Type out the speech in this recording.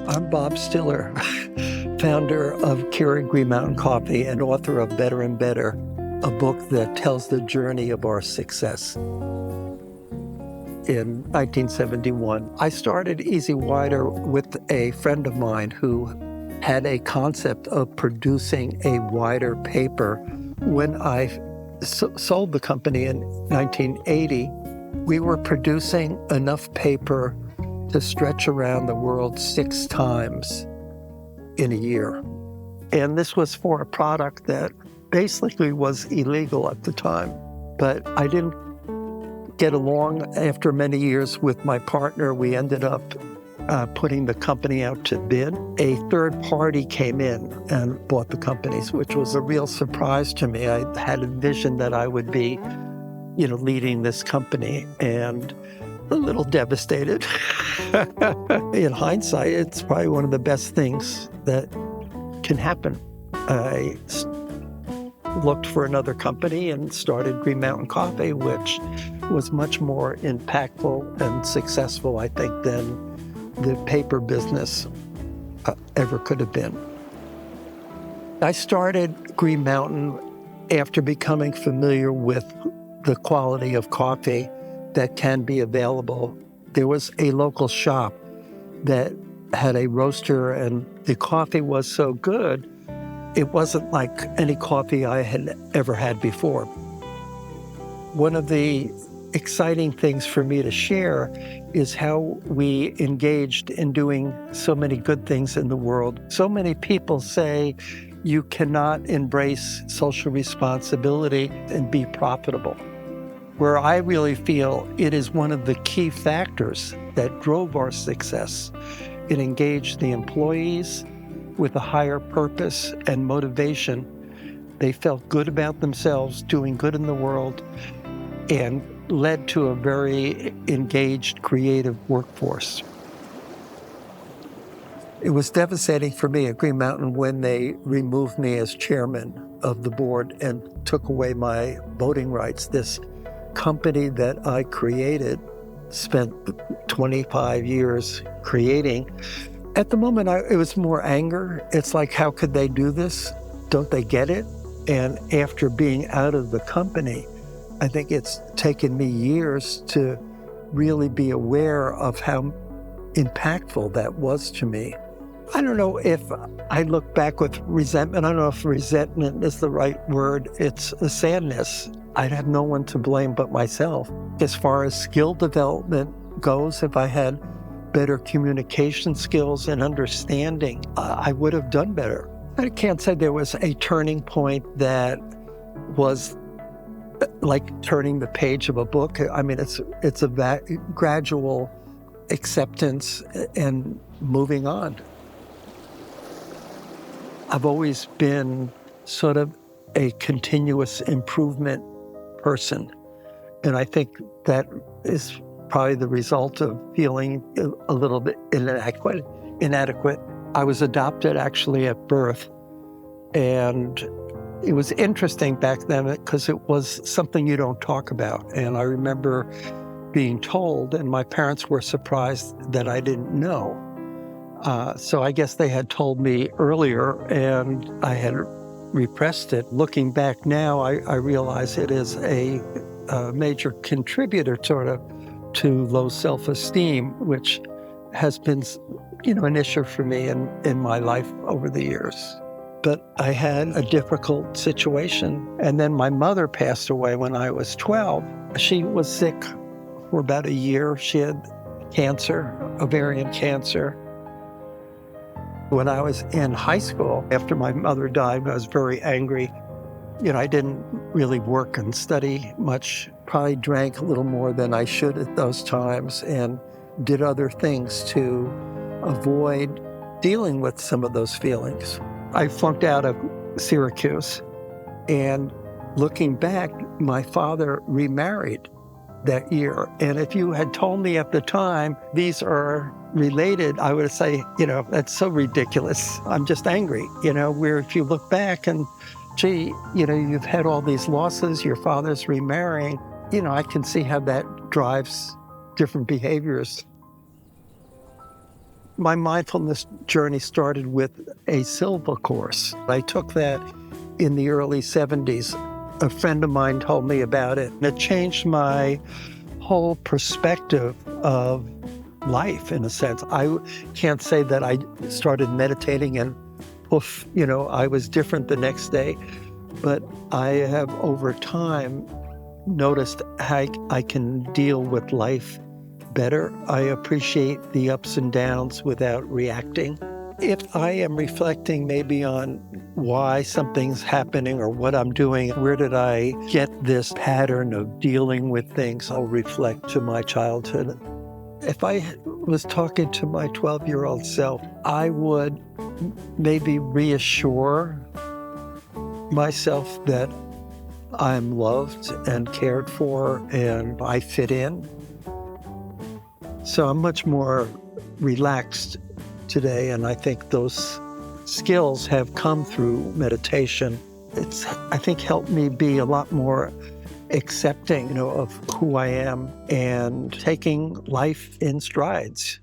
I'm Bob Stiller, founder of Keurig Green Mountain Coffee and author of Better and Better, a book that tells the journey of our success. In 1971, I started Easy Wider with a friend of mine who had a concept of producing a wider paper. When I sold the company in 1980, we were producing enough paper to stretch around the world 6 times in a year. And this was for a product that basically was illegal at the time. But I didn't get along after many years with my partner. We ended up putting the company out to bid. A third party came in and bought the companies, which was a real surprise to me. I had envisioned that I would be, leading this company, and a little devastated. In hindsight, it's probably one of the best things that can happen. I looked for another company and started Green Mountain Coffee, which was much more impactful and successful, I think, than the paper business ever could have been. I started Green Mountain after becoming familiar with the quality of coffee that can be available. There was a local shop that had a roaster, and the coffee was so good, it wasn't like any coffee I had ever had before. One of the exciting things for me to share is how we engaged in doing so many good things in the world. So many people say you cannot embrace social responsibility and be profitable. Where I really feel it is one of the key factors that drove our success. It engaged the employees with a higher purpose and motivation. They felt good about themselves, doing good in the world, and led to a very engaged, creative workforce. It was devastating for me at Green Mountain when they removed me as chairman of the board and took away my voting rights. This company that I created, spent 25 years creating. At the moment, it was more anger. It's like, how could they do this? Don't they get it? And after being out of the company, I think it's taken me years to really be aware of how impactful that was to me. I don't know if I look back with resentment. I don't know if resentment is the right word. It's a sadness. I'd have no one to blame but myself. As far as skill development goes, if I had better communication skills and understanding, I would have done better. I can't say there was a turning point that was like turning the page of a book. I mean, it's a gradual acceptance and moving on. I've always been sort of a continuous improvement person. And I think that is probably the result of feeling a little bit inadequate. I was adopted actually at birth. And it was interesting back then because it was something you don't talk about. And I remember being told, and my parents were surprised that I didn't know. So I guess they had told me earlier and I had repressed it. Looking back now, I realize it is a major contributor sort of to low self-esteem, which has been, an issue for me in my life over the years. But I had a difficult situation. And then my mother passed away when I was 12. She was sick for about a year. She had cancer, ovarian cancer. When I was in high school, after my mother died, I was very angry. I didn't really work and study much, probably drank a little more than I should at those times, and did other things to avoid dealing with some of those feelings. I flunked out of Syracuse, and looking back, my father remarried that year. And if you had told me at the time, these are related, I would say, that's so ridiculous. I'm just angry, where if you look back and, gee, you've had all these losses, your father's remarrying, I can see how that drives different behaviors. My mindfulness journey started with a Silva course. I took that in the early 70s. A friend of mine told me about it, and it changed my whole perspective of life, in a sense. I can't say that I started meditating and poof, I was different the next day, but I have over time noticed how I can deal with life better. I appreciate the ups and downs without reacting. If I am reflecting maybe on why something's happening or what I'm doing, where did I get this pattern of dealing with things, I'll reflect to my childhood. If I was talking to my 12-year-old self, I would maybe reassure myself that I'm loved and cared for and I fit in. So I'm much more relaxed today, and I think those skills have come through meditation. It's, I think, helped me be a lot more accepting, of who I am and taking life in strides.